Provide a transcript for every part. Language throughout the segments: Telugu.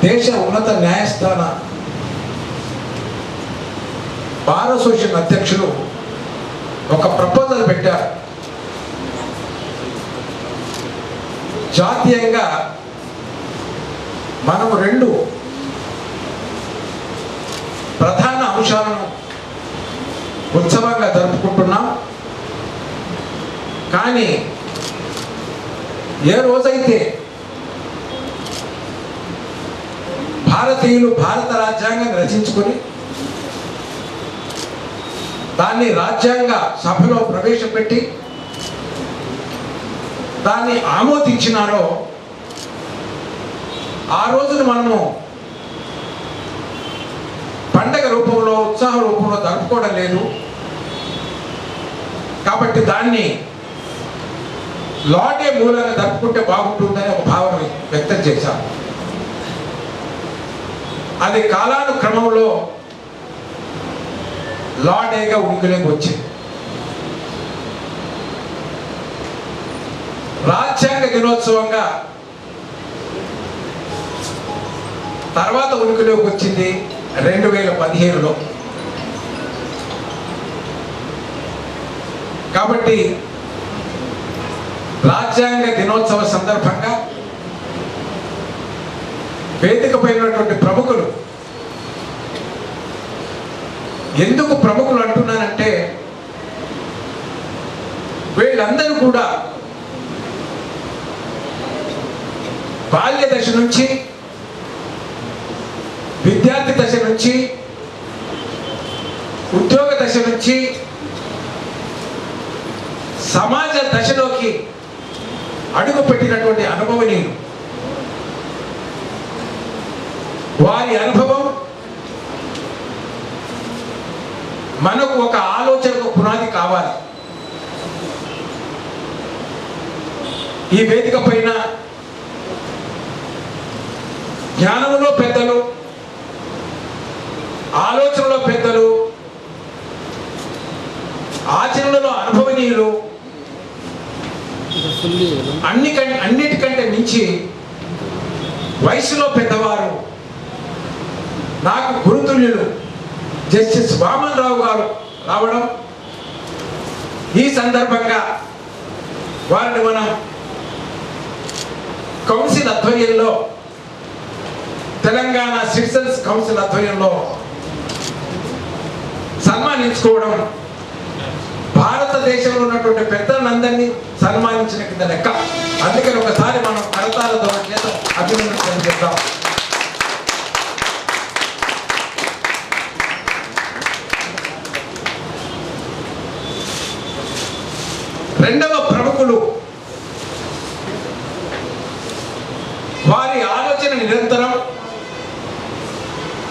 దేశ ఉన్నత న్యాయస్థాన బార్ అసోసియేషన్ అధ్యక్షులు ఒక ప్రపోజల్ పెట్టారు. జాతీయంగా మనము 2 ప్రధాన అంశాలను ఉత్సవంగా జరుపుకుంటున్నాం. కానీ ఏ రోజైతే భారతీయులు భారత రాజ్యాంగాన్ని రచించుకొని దాన్ని రాజ్యాంగ సభలో ప్రవేశపెట్టి దాన్ని ఆమోదించినారో ఆ రోజున మనము పండగ రూపంలో ఉత్సాహ రూపంలో జరుపుకోవడం లేదు. కాబట్టి దాన్ని లా డే మూలంగా జరుపుకుంటే బాగుంటుందని ఒక భావన వ్యక్తం చేశారు. అది కాలానుక్రమంలో లా డేగా ఉనికిలోకి వచ్చింది. రాజ్యాంగ దినోత్సవంగా తర్వాత ఉనికిలోకి వచ్చింది 2015లో. కాబట్టి రాజ్యాంగ దినోత్సవ సందర్భంగా వేదికపై ఉన్నటువంటి ప్రముఖులు, ఎందుకు ప్రముఖులు అంటున్నానంటే వీళ్ళందరూ కూడా బాల్య దశ నుంచి, విద్యార్థి దశ నుంచి, ఉద్యోగ దశ నుంచి సమాజ దశలోకి అడుగు పెట్టినటువంటి అనుభవనీయులు. వారి అనుభవం మనకు ఒక ఆలోచనకు పునాది కావాలి. ఈ వేదిక పైన జ్ఞానంలో పెద్దలు, ఆలోచనలో పెద్దలు, ఆచరణలో అనుభవనీయులు, అన్నిటికంటే మించి వయసులో పెద్దవారు, నాకు గురుతుల్యులు జస్టిస్ వామన్ రావు గారు రావడం, ఈ సందర్భంగా వారిని మనం కౌన్సిల్ ఆధ్వర్యంలో, తెలంగాణ సిటిజన్స్ కౌన్సిల్ ఆధ్వర్యంలో సన్మానించుకోవడం భారతదేశంలో ఉన్నటువంటి పెద్దలందరినీ సన్మానించిన కింద లెక్క. అందుకని ఒకసారి మనం కరతాలతో చేత అభినందన చేద్దాం. రెండవ ప్రముఖులు, వారి ఆలోచన నిరంతరం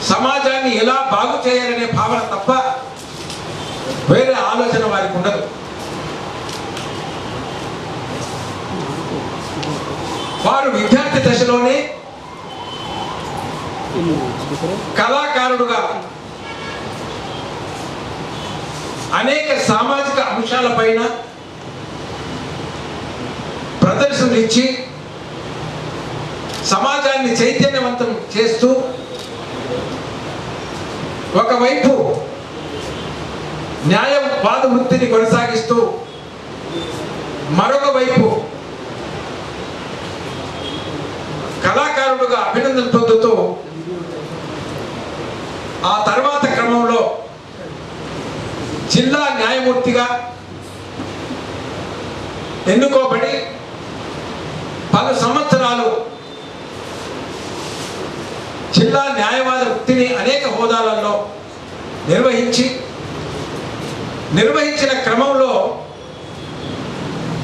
సమాజాన్ని ఎలా బాగు చేయాలనే భావన తప్ప వేరే ఆలోచన వారికి ఉండదు. వారు విద్యార్థి దశలోనే కళాకారుడుగా అనేక సామాజిక అంశాలపైన ప్రదర్శనలు ఇచ్చి సమాజాన్ని చైతన్యవంతం చేస్తూ, ఒకవైపు న్యాయవాద వృత్తిని కొనసాగిస్తూ, మరొక వైపు కళాకారుడుగా అభినందన పొందుతూ, ఆ తర్వాత క్రమంలో జిల్లా న్యాయమూర్తిగా ఎన్నుకోబడి పలు సంవత్సరాలు జిల్లా న్యాయవాద వృత్తిని అనేక హోదాలలో నిర్వహించిన క్రమంలో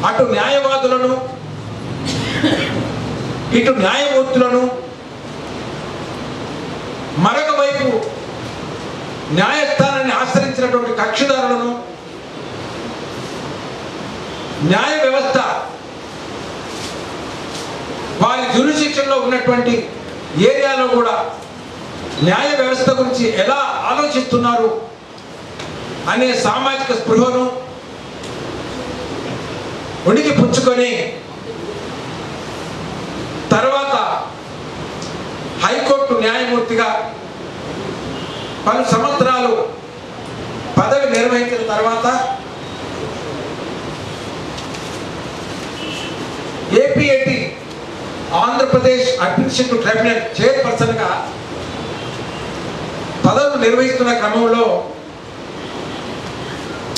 అటు న్యాయవాదులను, ఇటు న్యాయమూర్తులను, మరొక వైపు న్యాయస్థానాన్ని ఆశ్రయించినటువంటి కక్షిదారులను, న్యాయ వ్యవస్థ వారి జ్యూరిడిక్షన్లో ఉన్నటువంటి ఏరియాలో కూడా న్యాయ వ్యవస్థ గురించి ఎలా ఆలోచిస్తున్నారు అనే సామాజిక స్పృహను ఉనికి పుచ్చుకొని తర్వాత న్యాయమూర్తిగా పలు సంవత్సరాలు పదవి నిర్వహించిన తర్వాత ఏపీఏటి ఆంధ్రప్రదేశ్ అడ్మినిస్ట్రేటివ్ ట్రైబ్యునల్ చైర్పర్సన్గా పదవులు నిర్వహిస్తున్న క్రమంలో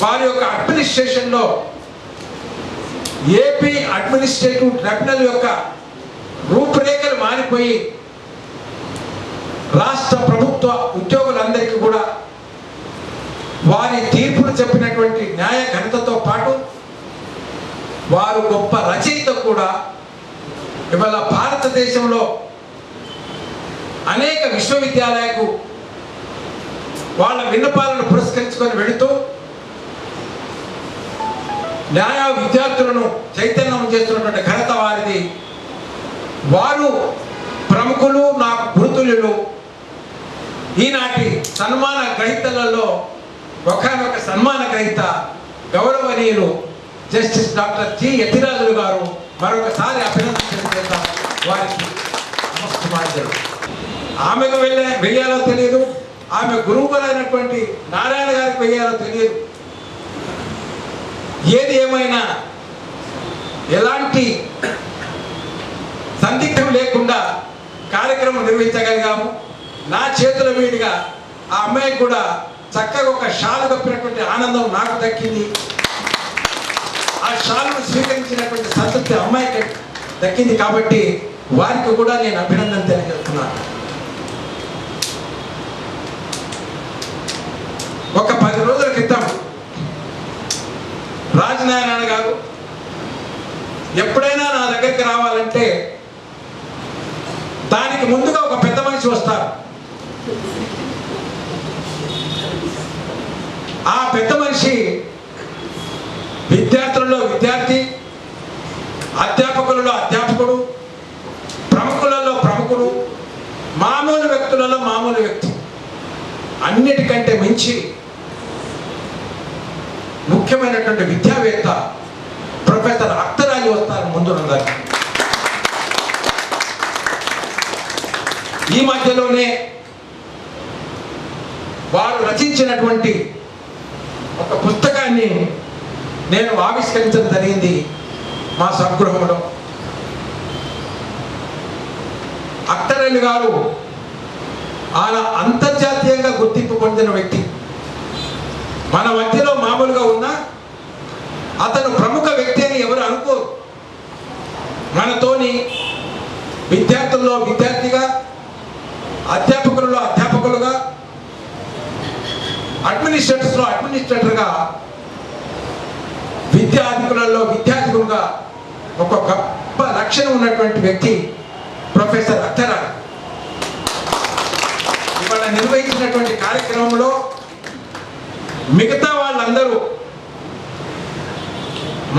వారి యొక్క అడ్మినిస్ట్రేషన్లో ఏపీ అడ్మినిస్ట్రేటివ్ ట్రైబ్యునల్ యొక్క రూపురేఖలు మారిపోయి రాష్ట్ర ప్రభుత్వ ఉద్యోగులందరికీ కూడా వారి తీర్పులు చెప్పినటువంటి న్యాయ ఘనతతో పాటు వారు గొప్ప రచయిత కూడా. ఇవాళ భారతదేశంలో అనేక విశ్వవిద్యాలయాలకు వాళ్ళ విన్నపాలను పురస్కరించుకొని వెళుతూ న్యాయ విద్యార్థులను చైతన్యం చేస్తున్నటువంటి ఘనత వారిది. వారు ప్రముఖులు, నాకు గురుతుల్యులు. ఈనాటి సన్మాన గ్రహీతలలో ఒకనొక సన్మాన గ్రహీత గౌరవనీయులు జస్టిస్ డాక్టర్ జి యతిరాజులు గారు. మరొకసారి అభినందించేద్దాం వారికి. నమస్కారం. ఆమెకు వెయ్యాలో తెలియదు, ఆమె గురువు గారైనటువంటి నారాయణ గారికి వెయ్యాలో తెలియదు. ఏది ఏమైనా ఎలాంటి సందిగ్ధం లేకుండా కార్యక్రమం నిర్వహించగలిగాము. నా చేతుల మీదుగా ఆ అమ్మాయికి కూడా చక్కగా ఒక షాలు కప్పినటువంటి ఆనందం నాకు దక్కింది. ఆ షాలును స్వీకరించినటువంటి సంతృప్తి అమ్మాయికి దక్కింది. కాబట్టి వారికి కూడా నేను అభినందన తెలియజేస్తున్నాను. ఒక 10 రోజుల క్రితం రాజనారాయణ గారు ఎప్పుడైనా నా దగ్గరికి రావాలంటే దానికి ముందుగా ఒక పెద్ద మనిషి వస్తారు. ఆ పెద్ద మనిషి విద్యార్థులలో విద్యార్థి, అధ్యాపకులలో అధ్యాపకుడు, ప్రముఖులలో ప్రముఖుడు, మామూలు వ్యక్తులలో మామూలు వ్యక్తి. అన్నిటికంటే మించి ముఖ్యమైనటువంటి విద్యావేత్త ప్రొఫెసర్ అక్తరాజు వస్తారు ముందున్నారు. ఈ మధ్యలోనే వారు రచించినటువంటి ఒక పుస్తకాన్ని నేను ఆవిష్కరించడం జరిగింది మా స్వగృహంలో. అక్తరాజు గారు ఆయన అంతర్జాతీయంగా గుర్తింపు పొందిన వ్యక్తి. మన మధ్యలో మామూలుగా ఉన్న అతను ప్రముఖ వ్యక్తి అని ఎవరు అనుకోరు. మనతోని విద్యార్థుల్లో విద్యార్థిగా, అధ్యాపకులలో అధ్యాపకులుగా, అడ్మినిస్ట్రేటర్స్లో అడ్మినిస్ట్రేటర్గా, విద్యార్థికులలో విద్యార్థికులుగా ఒక గొప్ప లక్షణం ఉన్నటువంటి వ్యక్తి ప్రొఫెసర్ అక్తరాజు. ఇవాళ నిర్వహించినటువంటి కార్యక్రమంలో మిగతా వాళ్ళందరూ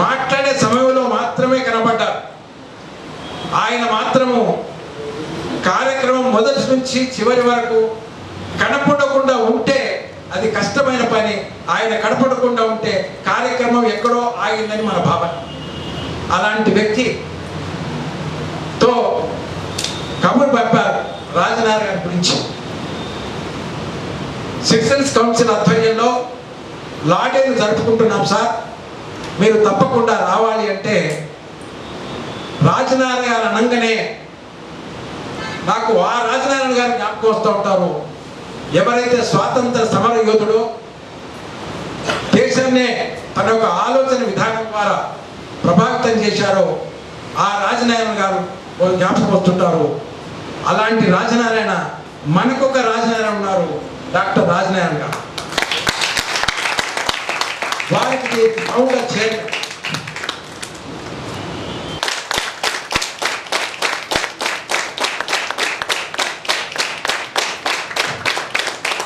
మాట్లాడే సమయంలో మాత్రమే కనబడ్డారు. ఆయన మాత్రము కార్యక్రమం మొదటి నుంచి చివరి వరకు కనపడకుండా ఉంటే అది కష్టమైన పని. ఆయన కనపడకుండా ఉంటే కార్యక్రమం ఎక్కడో ఆగిందని మన భావన. అలాంటి వ్యక్తితో కబురు పంపారు రాజనారాయణ గారి గురించి. సిటిజన్స్ కౌన్సిల్ ఆధ్వర్యంలో లాడేలు జరుపుకుంటున్నాం సార్, మీరు తప్పకుండా రావాలి అంటే రాజనారాయణ గారు అనగానే నాకు ఆ రాజనారాయణ గారు జ్ఞాపకం వస్తూ ఉంటారు. ఎవరైతే స్వాతంత్ర సమర యోధుడో, దేశాన్నే తన యొక్క ఆలోచన విధానం ద్వారా ప్రభావితం చేశారో ఆ రాజనారాయణ గారు జ్ఞాపకం వస్తుంటారు. అలాంటి రాజనారాయణ, మనకొక రాజనారాయణ ఉన్నారు, డాక్టర్ రాజనారాయణ గారు. వారికి founder chairman.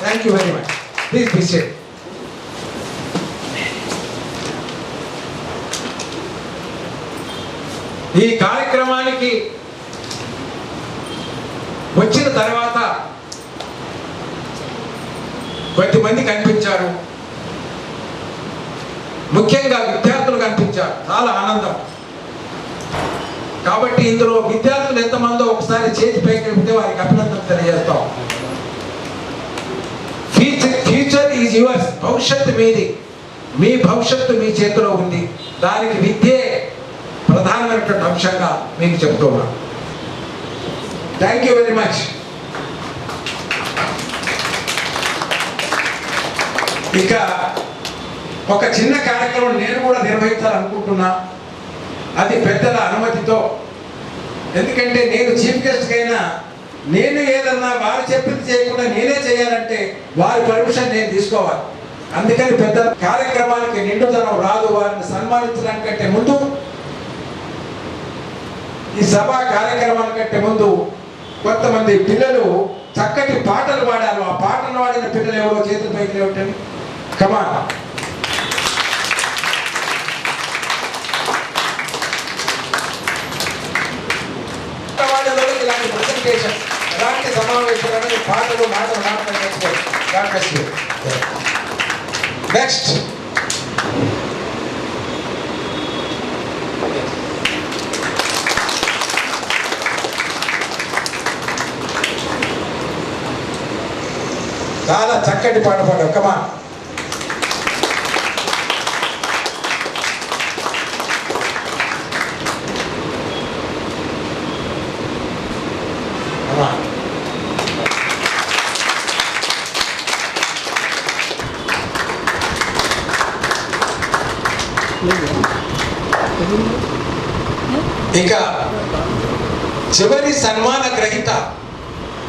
Thank you very much. Please be seated. ఈ కార్యక్రమానికి వచ్చిన తర్వాత కొద్దిమంది కనిపించారు. ముఖ్యంగా విద్యార్థులు కనిపించారు. చాలా ఆనందం. కాబట్టి ఇందులో విద్యార్థులు ఎంతమందో ఒకసారి చేతి పైకి వారికి అభినందన తెలియజేస్తాం. Is yours. భవిష్యత్తు మీది. మీ భవిష్యత్తు మీ చేతిలో ఉంది. దానికి విద్యే ప్రధానమైనటువంటి అంశంగా మీకు చెప్తున్నాను. Thank you very much. ఇక ఒక చిన్న కార్యక్రమం నేను కూడా నిర్వహించాలనుకుంటున్నా. అది పెద్దల అనుమతితో. ఎందుకంటే నేను చీఫ్ గెస్ట్ అయినా నేను ఏదన్నా వారు చెప్పింది చేయకుండా నేనే చేయాలంటే వారి పర్మిషన్ నేను తీసుకోవాలి. అందుకని పెద్ద కార్యక్రమానికి నిండుదనం రాదు. వారిని సన్మానించడానికంటే ముందు, ఈ సభా కార్యక్రమానికంటే ముందు కొంతమంది పిల్లలు చక్కటి పాటలు పాడారు. ఆ పాటలు పాడిన పిల్లలు ఎవరో చేతుల పైకి లేవటండి. కమాన్. ఇలాంటి ప్రజెంటేషన్, ఇలాంటి సమావేశాలను పాటలు మాటలు నేర్చుకోవాలి. నెక్స్ట్ చాలా చక్కటి పాట పాడారు. కమాన్. ఇక చివరి సన్మాన గ్రహీత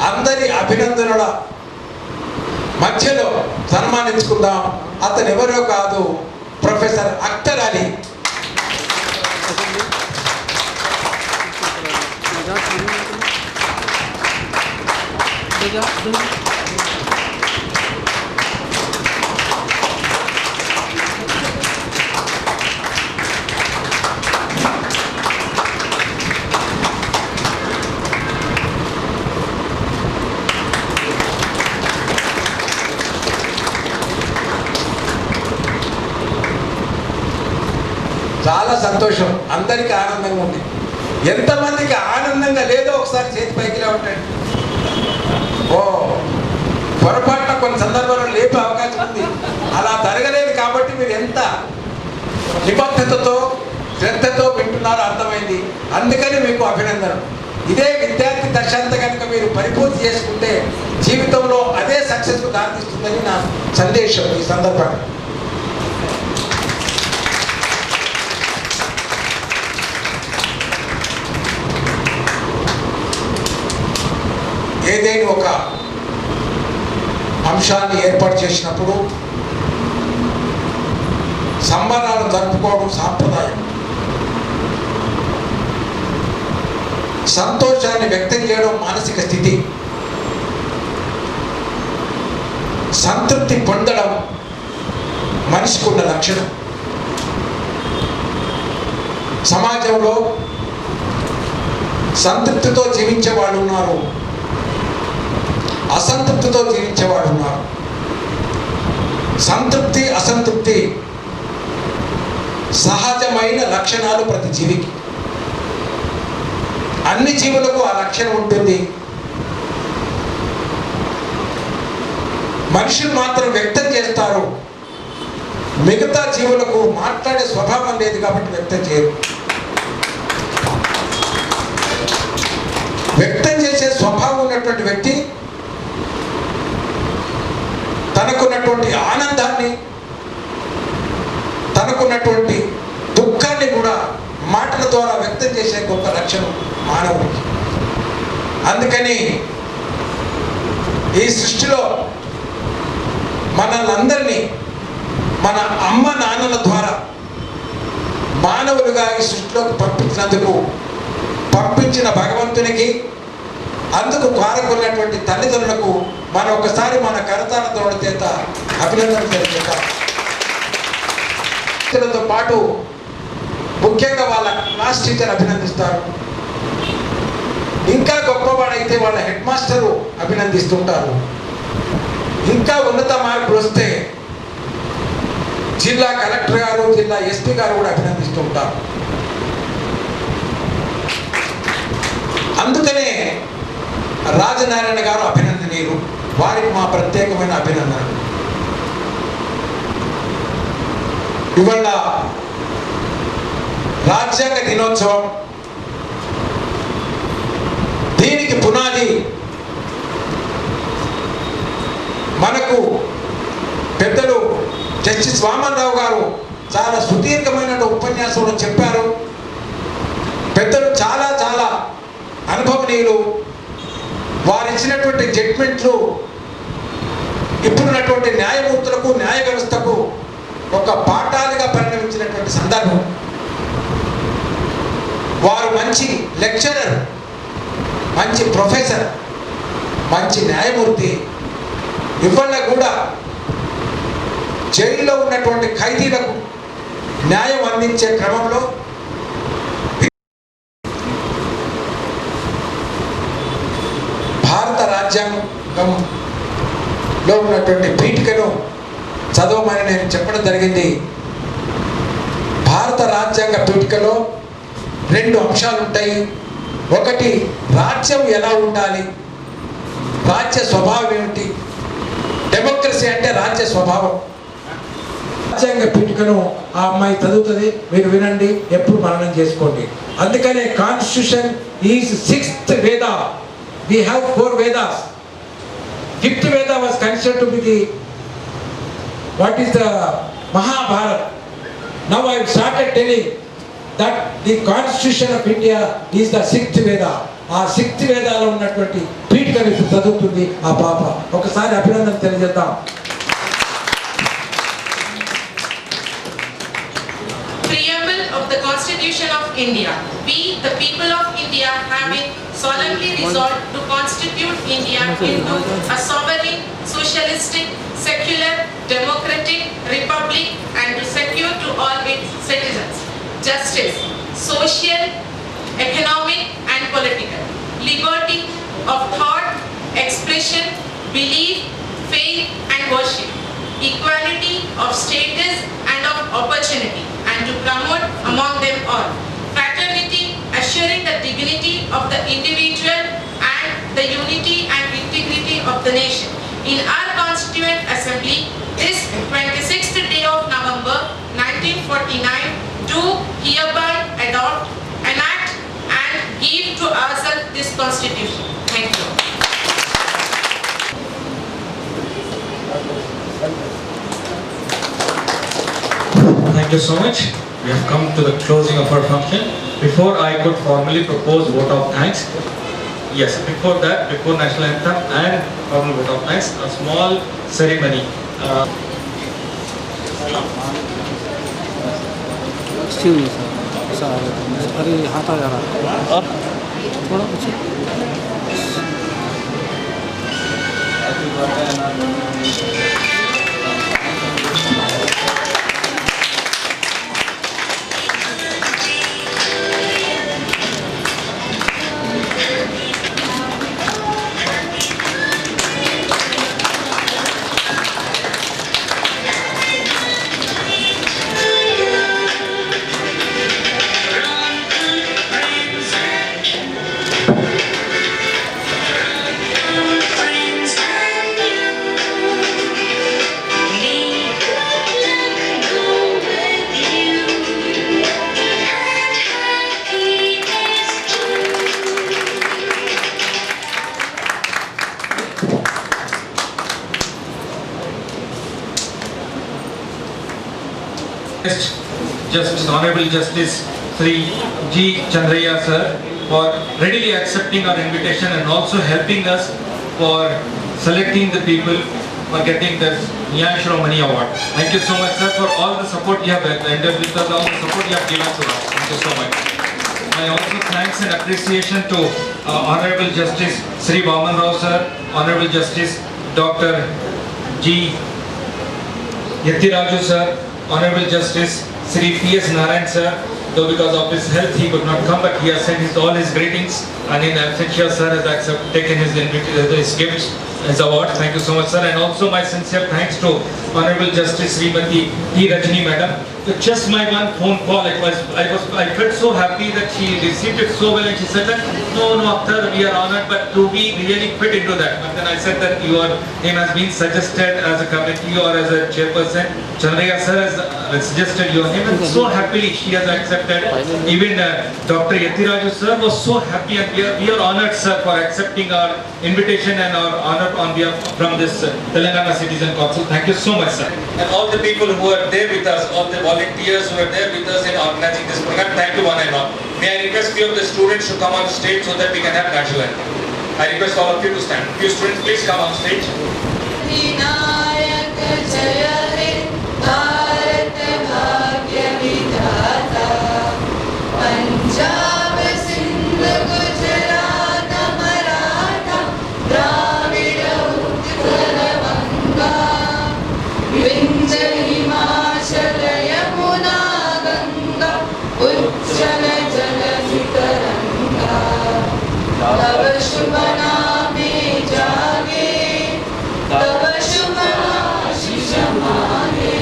అందరి అభినందనల మధ్యలో సన్మానించుకుందాం. అతను ఎవరో కాదు, ప్రొఫెసర్ అఖ్తర్ అలీ. చాలా సంతోషం. అందరికీ ఆనందంగా ఉంది. ఎంతమందికి ఆనందంగా లేదో ఒకసారి చేతి పైకి లేవండి. ఓ పొరపాటున కొన్ని సందర్భాల్లో లేపే అవకాశం ఉంది. అలా జరగలేదు కాబట్టి మీరు ఎంత నిబద్ధతతో శ్రద్ధతో వింటున్నారో అర్థమైంది. అందుకని మీకు అభినందనలు. ఇదే విద్యార్థి దశ అంతా కనుక మీరు పరిపూర్తి చేసుకుంటే జీవితంలో అదే సక్సెస్కు దారితీస్తుందని నా సందేశం ఈ సందర్భంగా. ఏదైనా ఒక అంశాన్ని ఏర్పాటు చేసినప్పుడు సంబరాలు జరుపుకోవడం సాంప్రదాయం. సంతోషాన్ని వ్యక్తం చేయడం మానసిక స్థితి. సంతృప్తి పొందడం మనిషికి ఉన్న లక్షణం. సమాజంలో సంతృప్తితో జీవించే వాళ్ళు ఉన్నారు, అసంతృప్తితో జీవించేవాడు ఉన్నారు. సంతృప్తి అసంతృప్తి సహజమైన లక్షణాలు ప్రతి జీవికి. అన్ని జీవులకు ఆ లక్షణం ఉంటుంది. మనుషులు మాత్రం వ్యక్తం చేస్తారు. మిగతా జీవులకు మాట్లాడే స్వభావం లేదు కాబట్టి వ్యక్తం చేయరు. వ్యక్తం చేసే స్వభావం ఉన్నటువంటి వ్యక్తి తనకున్నటువంటి ఆనందాన్ని, తనకున్నటువంటి దుఃఖాన్ని కూడా మాటల ద్వారా వ్యక్తం చేసే గొప్ప లక్షణం మానవుడికి. అందుకని ఈ సృష్టిలో మనల్ని మన అమ్మ నాన్నల ద్వారా మానవులుగా ఈ సృష్టిలోకి పంపించిన భగవంతునికి, అందుకు కారకున్నటువంటి తల్లిదండ్రులకు మనం ఒకసారి మన కరతాళ తోడ చేత అభినందనలు తెలియజేద్దాం. తో పాటు ముఖ్యంగా వాళ్ళ క్లాస్ టీచర్ అభినందిస్తారు. ఇంకా గొప్పవాడైతే వాళ్ళ హెడ్ మాస్టరు అభినందిస్తుంటారు. ఇంకా ఉన్నత మార్కులు వస్తే జిల్లా కలెక్టర్ గారు, జిల్లా ఎస్పీ గారు కూడా అభినందిస్తుంటారు. అందుకనే రాజనారాయణ గారు అభినందనీయులు. వారికి మా ప్రత్యేకమైన అభినందనలు. ఇవాళ రాజ్యాంగ దినోత్సవం. దీనికి పునాది మనకు పెద్దలు జస్టిస్ వామన్ రావు గారు చాలా సుదీర్ఘమైన ఉపన్యాసంలో చెప్పారు. పెద్దలు చాలా చాలా అనుభవనీయులు. వారు ఇచ్చినటువంటి జడ్జిమెంట్లు ఇప్పుడున్నటువంటి న్యాయమూర్తులకు న్యాయ వ్యవస్థకు ఒక పాఠాలుగా పరిణమించినటువంటి సందర్భం. వారు మంచి లెక్చరర్, మంచి ప్రొఫెసర్, మంచి న్యాయమూర్తి. ఇవాళ కూడా జైల్లో ఉన్నటువంటి ఖైదీలకు న్యాయం అందించే క్రమంలో భారత రాజ్యాంగంలో ఉన్నటువంటి పీఠికను చదవమని నేను చెప్పడం జరిగింది. భారత రాజ్యాంగ పీఠికలో 2 అంశాలు ఉంటాయి. ఒకటి, రాజ్యం ఎలా ఉండాలి, రాజ్య స్వభావం ఏమిటి. డెమోక్రసీ అంటే రాజ్య స్వభావం. రాజ్యాంగ పీఠికను ఆ అమ్మాయి చదువుతుంది, మీరు వినండి, ఎప్పుడు మననం చేసుకోండి. అందుకనే కాన్స్టిట్యూషన్ ఈజ్ 6th వేద. We have 4 Vedas. 5th Veda was considered to be what is the Mahabharata. Now I have started telling that the Constitution of India is the 6th Veda. ఆ 6th వేదాలో ఉన్నటువంటి పీఠికను ఇప్పుడు చదువుతుంది ఆ పాప. ఒకసారి అభినందన తెలియజేద్దాం. Preamble of the Constitution of India. We, the people of India, having solemnly resolved to constitute India into a sovereign, socialistic, secular, democratic republic and to secure to all its citizens justice, social, economic and political, liberty of thought, expression, belief, faith and worship, equality of status and of opportunity, and to promote among them all fraternity, assuring the dignity of the individual and the unity and integrity of the nation. In our Constituent Assembly, this 26th day of November 1949, do hereby adopt, enact and give to ourselves this Constitution. Thank you. Thank you so much. We have come to the closing of our function. Before I could formally propose vote of thanks, yes, before that, before national anthem and formal vote of thanks, a small ceremony. Excuse me, sir. अरे हाथ आ जा रहा है और थोड़ा कुछ Justice, Honorable Justice Sri G. Chandraya sir for readily accepting our invitation and also helping us for selecting the people for getting this Nyaya Shiromani Award. Thank you so much sir for all the support you have rendered with us, all the support you have given to us. Thank you so much. My also thanks and appreciation to Honorable Justice Sri Vaman Rao sir, Honorable Justice Dr. G. Yattiraju sir, Honorable Justice Sri P.S. Narayan sir, though because of his health he could not come, but he has sent all his greetings, and in absentia sir has taken his gifts, his award. Thank you so much sir, and also my sincere thanks to Honorable Justice Srimati T. Rajni madam. With just my one phone call, I felt so happy that she received it so well, and she said that no Akhtar, we are honored, but do we really fit into that? But then I said that your name has been suggested as a committee or as a chairperson. Chandraya sir has suggested your name, and so happily she has accepted. Even Dr. Yathiraju sir was so happy, and we are honored, sir, for accepting our invitation and our honor on behalf from this Telangana Citizen Council. Thank you so much, sir. And all the people who are there with us, all the volunteers who are there with us in organizing this program, thank you one and all. May I request few of the students to come on stage so that we can have national anthem. I request all of you to stand. Few students, please come on stage. Vinayak जय हे भारत भाग्य विधाता पंजाब सिंध गुजरात मराठा द्राविड़ उत्कल बंगा विंध्य हिमाचल यमुना गंगा उज्जल जलधि तरंगा तव शुभ नामे जागे तव शुभ आशीष मांगे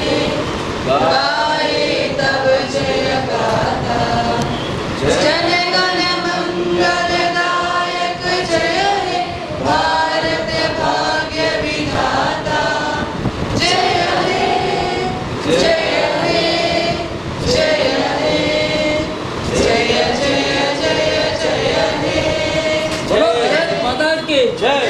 गाये तव जय गाथा जन गण मंगलदायक जय हे भारत भाग्य विधाता जय हे जय हे जय हे जय जय जय जय हे भारत माता की जय।